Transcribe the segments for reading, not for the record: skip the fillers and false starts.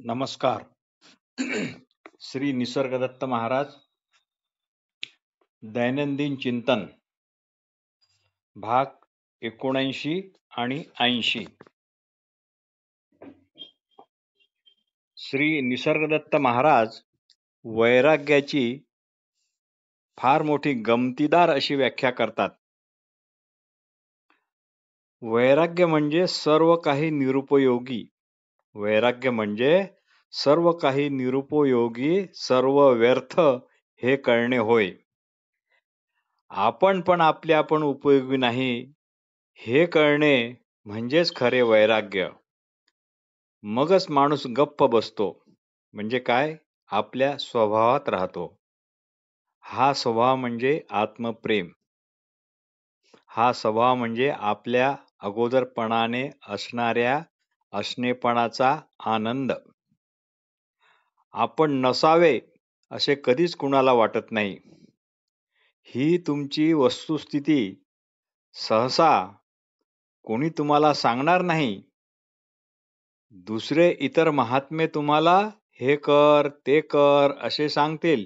नमस्कार. श्री निसर्गदत्त महाराज दैनंदिन चिंतन भाग 79 आणि 80. श्री निसर्गदत्त महाराज वैराग्याची फार मोठी गमतीदार अशी व्याख्या करतात. वैराग्य म्हणजे सर्व काही निरुपयोगी. वैराग्य म्हणजे सर्व काही निरुपयोगी, सर्व व्यर्थ हे कळणे होय. आपण उपयोगी नाही हे कळणे म्हणजेच खरे वैराग्य. मगच माणूस गप्प बसतो. म्हणजे काय? आपल्या स्वभावात राहतो. हा स्वभाव म्हणजे आत्मप्रेम. हा स्वभाव म्हणजे आपल्या अगोदरपणाने असणाऱ्या असणेपणाचा आनंद. आपण नसावे असे कधीच कुणाला वाटत नाही. ही तुमची वस्तुस्थिती सहसा कोणी तुम्हाला सांगणार नाही. दुसरे इतर महात्मे तुम्हाला हे कर ते कर असे सांगतील.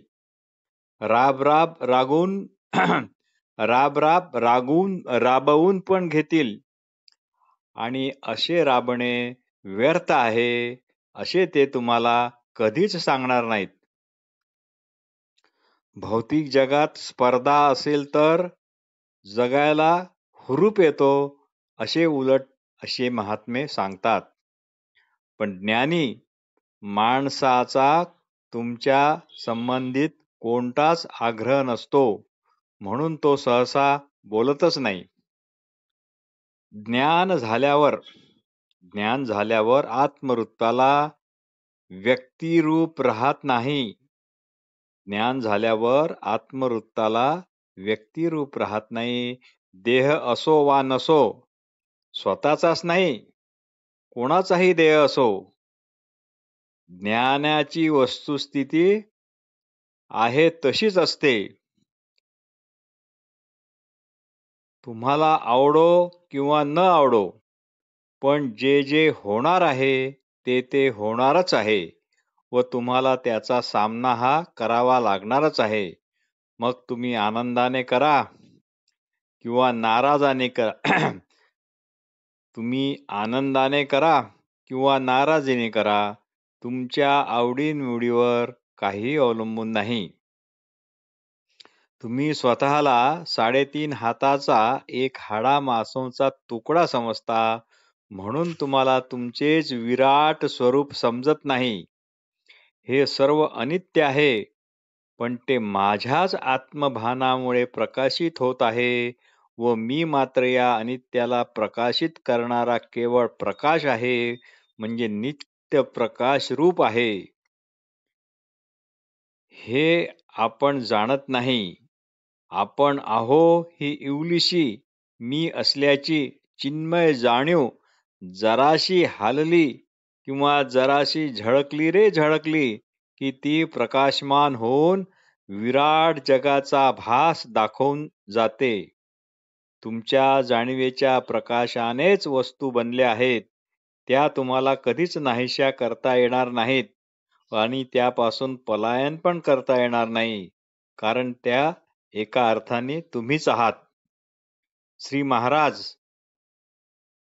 राबवून पण घेतील आणि असे राबणे व्यर्थ आहे असे ते तुम्हाला कधीच सांगणार नाहीत. भौतिक जगात स्पर्धा असेल तर जगायला हुरूप येतो असे महात्मे सांगतात. पण ज्ञानी माणसाचा तुमच्या संबंधित कोणताच आग्रह नसतो, म्हणून तो सहसा बोलतच नाही. ज्ञान झाल्यावर आत्मवृत्ताला व्यक्तिरूप राहत नाही. ज्ञान झाल्यावर आत्मवृत्ताला व्यक्तिरूप राहत नाही. देह असो वा नसो, स्वतःचाच नाही, कोणाचाही देह असो, ज्ञानाची वस्तुस्थिती आहे तशीच असते. तुम्हाला आवडो किंवा न आवडो, पण जे जे होणार आहे ते होणारच आहे व तुम्हाला त्याचा सामना हा करावा लागणारच आहे. मग तुम्ही आनंदाने करा किंवा नाराजाने करा. तुम्ही आनंदाने करा किंवा नाराजीने करा, तुमच्या आवडीनिवडीवर काही अवलंबून नाही. तुम्ही स्वतःला 3.5 हाताचा एक हाडामासूचा तुकडा समजता, म्हणून तुम्हाला तुमचेच विराट स्वरूप समजत नाही. हे सर्व अनित्य आहे, पण ते माझ्याच आत्मभानामुळे प्रकाशित होत आहे व मी मात्र या अनित्याला प्रकाशित करणारा केवळ प्रकाश आहे, म्हणजे नित्य प्रकाश रूप आहे. हे आपण जाणत नाही. आपण आहो ही इवलीशी मी असल्याची चिन्मय जाणीव जराशी हालली किंवा जराशी झळकली की ती प्रकाशमान होऊन विराट जगाचा भास दाखवून जाते. तुमच्या जाणीवेच्या प्रकाशानेच वस्तू बनल्या आहेत. त्या तुम्हाला कधीच नाहीशा करता येणार नाहीत आणि त्यापासून पलायन पण करता येणार नाही, कारण त्या एका अर्थाने तुम्हीच आहात. श्री महाराज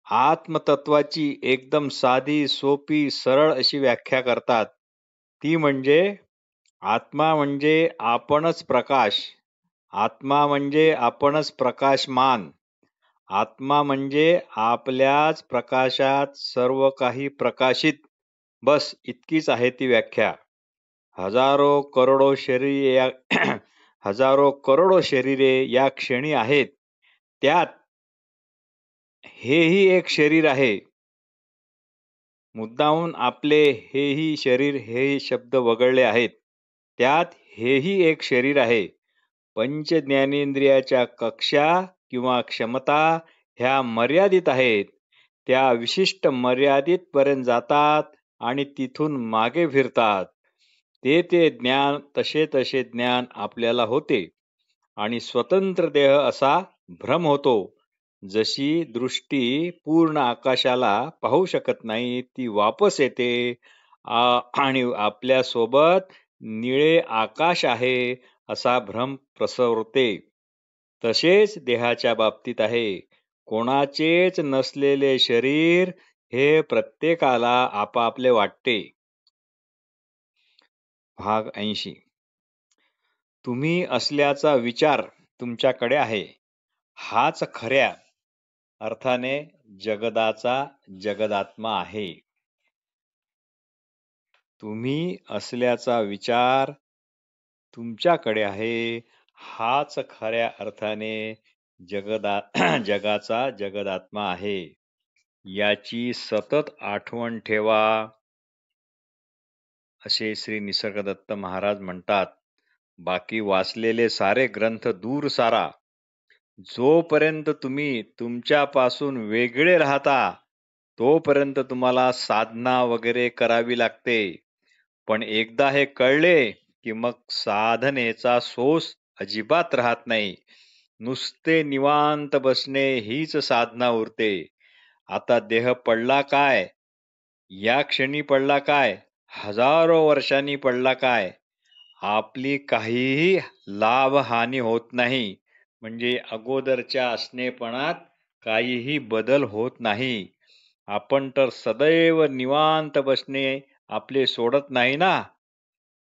आत्मतत्वाची एकदम साधी, सोपी, सरळ अशी व्याख्या करतात. ती म्हणजे आत्मा म्हणजे आपणच प्रकाश. आत्मा म्हणजे आपणच प्रकाशमान. आत्मा म्हणजे आपल्याच प्रकाशात सर्व काही प्रकाशित. बस इतकीच आहे ती व्याख्या. हजारो करोडो शरीरे या क्षणी आहेत. त्यात हेही एक शरीर आहे. मुद्दामून आपले हेही शरीर हे शब्द वगळले आहेत. त्यात हेही एक शरीर आहे. पंच ज्ञानेंद्रियाच्या कक्षा किंवा क्षमता ह्या मर्यादित आहेत. त्या विशिष्ट मर्यादित पर्यंत जातात आणि तिथून मागे फिरतात. ते ज्ञान तसे ज्ञान आपल्याला होते आणि स्वतंत्र देह असा भ्रम होतो. जशी दृष्टी पूर्ण आकाशाला पाहू शकत नाही ती वापस येते आणि आपल्या सोबत निळे आकाश आहे असा भ्रम प्रसरते. तसेच देहाच्या बाबतीत आहे. कोणाचेच नसलेले शरीर हे प्रत्येकाला आपापले वाटते. भाग 80. तुम्ही असल्याचा विचार तुमच्याकडे आहे. हाच खऱ्या अर्थाने जगदाचा जगदात्मा आहे. तुम्ही असल्याचा विचार तुमच्याकडे आहे. हाच खऱ्या अर्थाने जगाचा जगदात्मा आहे. याची सतत आठवण ठेवा, असे श्री निसर्गदत्त महाराज म्हणतात. बाकी वाचलेले सारे ग्रंथ दूर सारा. जोपर्यंत तुम्ही तुमच्यापासून वेगळे राहता तोपर्यंत तुम्हाला साधना वगैरे करावी लागते. पण एकदा हे कळले की मग साधनेचा सोस अजिबात राहत नाही. नुसते निवांत बसणे हीच साधना उरते. आता देह पडला काय, या क्षणी पडला काय, हजारो वर्षांनी पडला काय, आपली काहीही लाभ हानी होत नाही. म्हणजे अगोदरच्या असणेपणात काहीही बदल होत नाही. आपण तर सदैव निवांत बसणे आपले सोडत नाही ना.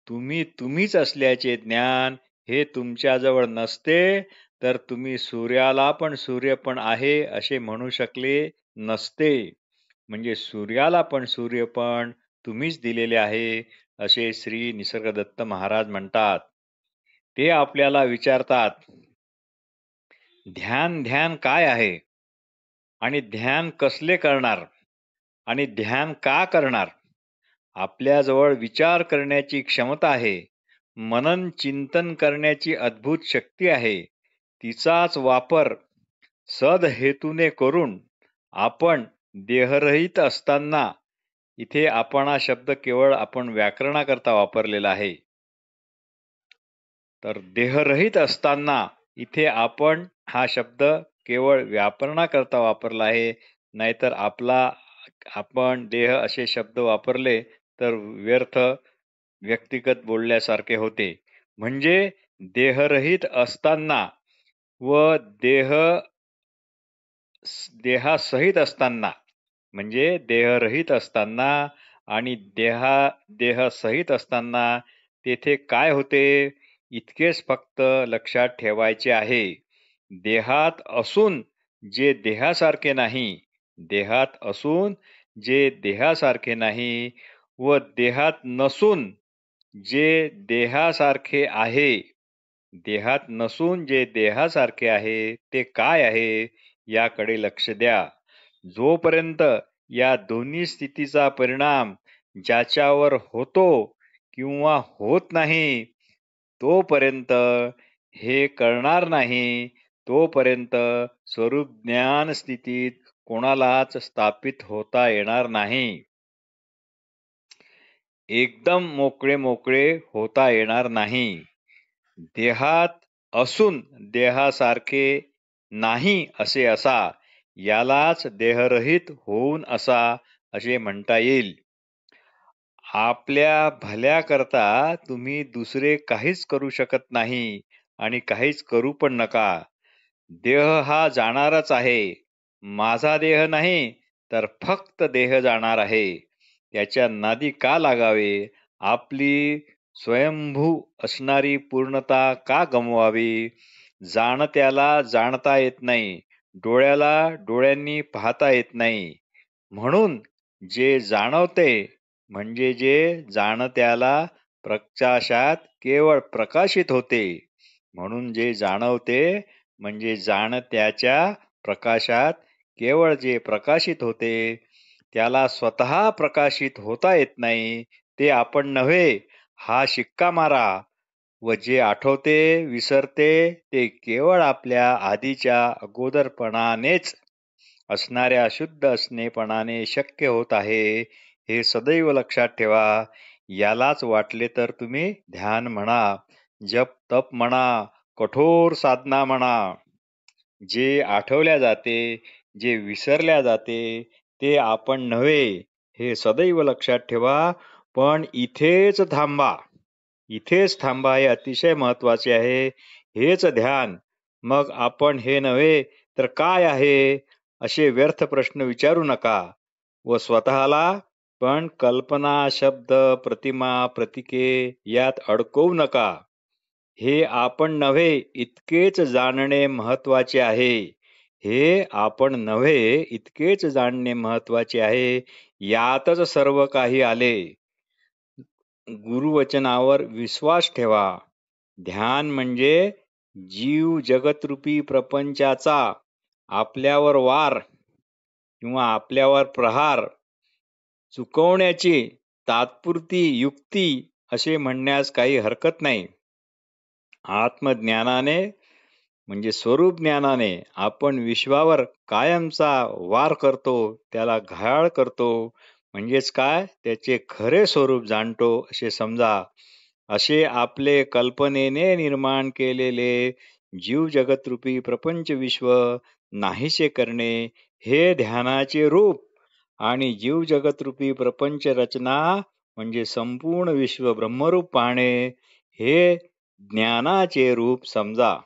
तुम्हीच असल्याचे ज्ञान हे तुमच्याजवळ नसते तर तुम्ही सूर्याला पण सूर्य पण आहे असे म्हणू शकले नसते. म्हणजे सूर्याला पण सूर्य पण तुम्हीच दिलेले आहे असे श्री निसर्गदत्त महाराज म्हणतात. ते आपल्याला विचारतात, ध्यान काय आहे आणि ध्यान कसले करणार आणि ध्यान का करणार. आपल्याजवळ विचार करण्याची क्षमता आहे. मनन चिंतन करण्याची अद्भुत शक्ती आहे. तिचाच वापर सदहेतूने करून आपण देहरहित असताना, इथे आपण हा शब्द केवळ आपण व्याकरणाकरता वापरलेला आहे. तर देहरहित असताना इथे आपण हा शब्द केवळ व्याकरणाकरता वापरला आहे. नाहीतर आपण देह असे शब्द वापरले तर व्यर्थ व्यक्तिगत बोलल्यासारखे होते. म्हणजे देहरहित असताना व देहासहित असताना, म्हणजे देहरहित असताना आणि देहसहित असताना तेथे काय होते इतकेच फक्त लक्षात ठेवायचे आहे. देहात असून जे देहासारखे नाही, देहात असून जे देहासारखे नाही व देहात नसून जे देहासारखे आहे. देहात नसून जे देहासारखे आहे ते काय आहे याकडे लक्ष द्या. जोपर्यंत या दोन्ही स्थितीचा परिणाम ज्याच्यावर होतो किंवा होत नाही तोपर्यंत हे कळणार नाही, तोपर्यंत स्वरूप ज्ञान स्थितीत कोणालाच स्थापित होता येणार नाही. एकदम मोकळे होता येणार नाही. देहात असून देहासारखे नाही असे असा, यालाच देहरहित होऊन असा असे म्हणता येईल. आपल्या भल्याकरता तुम्ही दुसरे काहीच करू शकत नाही आणि काहीच करू पण नका. देह हा जाणारच आहे. माझा देह नाही तर फक्त देह जाणार आहे. त्याच्या नादी का लागावे. आपली स्वयंभू असणारी पूर्णता का गमवावी. जाणत्याला जाणता येत नाही, डोळ्याला डोळ्यांनी पाहता येत नाही. म्हणून जे जाणवते म्हणजे जे जाणत्याला प्रकाशात केवळ प्रकाशित होते. म्हणून जे जाणवते म्हणजे जाणत्याच्या प्रकाशात केवळ जे प्रकाशित होते त्याला स्वतः प्रकाशित होता येत नाही. ते आपण नव्हे हा शिक्का मारा. व जे आठवते विसरते ते केवळ आपल्या आधीच्या अगोदरपणानेच असणाऱ्या शुद्ध असणेपणाने शक्य होत आहे. हे सदैव लक्षात ठेवा. यालाच वाटले तर तुम्ही ध्यान म्हणा, जप तप म्हणा, कठोर साधना म्हणा. जे आठवल्या जाते, जे विसरल्या जाते ते आपण नव्हे हे सदैव लक्षात ठेवा. पण इथेच थांबा. इथेच थांबा हे अतिशय महत्वाचे आहे. हेच ध्यान. मग आपण हे नव्हे तर काय आहे असे व्यर्थ प्रश्न विचारू नका व स्वतःला पण कल्पना, शब्द, प्रतिमा, प्रतीके यात अडकवू नका. हे आपण नव्हे इतकेच जाणणे महत्वाचे आहे. हे आपण नव्हे इतकेच जाणणे महत्वाचे आहे. यातच सर्व काही आले. गुरुवचनावर विश्वास ठेवा. ध्यान म्हणजे जीव जगतरूपी प्रपंचाचा आपल्यावर वार किंवा आपल्यावर प्रहार चुकवण्याची तात्पुरती युक्ती असे म्हणण्यास काही हरकत नाही. आत्मज्ञानाने म्हणजे स्वरूप ज्ञानाने आपण विश्वावर कायमचा वार करतो, त्याला घायाळ करतो. म्हणजेच काय, त्याचे खरे स्वरूप जाणतो असे समजा. असे आपले कल्पनेने निर्माण केलेले जीव जगतरूपी प्रपंच विश्व नाहीसे करणे हे ध्यानाचे रूप आणि जीव जगतरूपी प्रपंच रचना म्हणजे संपूर्ण विश्व ब्रह्मरूप पाहणे हे ज्ञानाचे रूप समजा.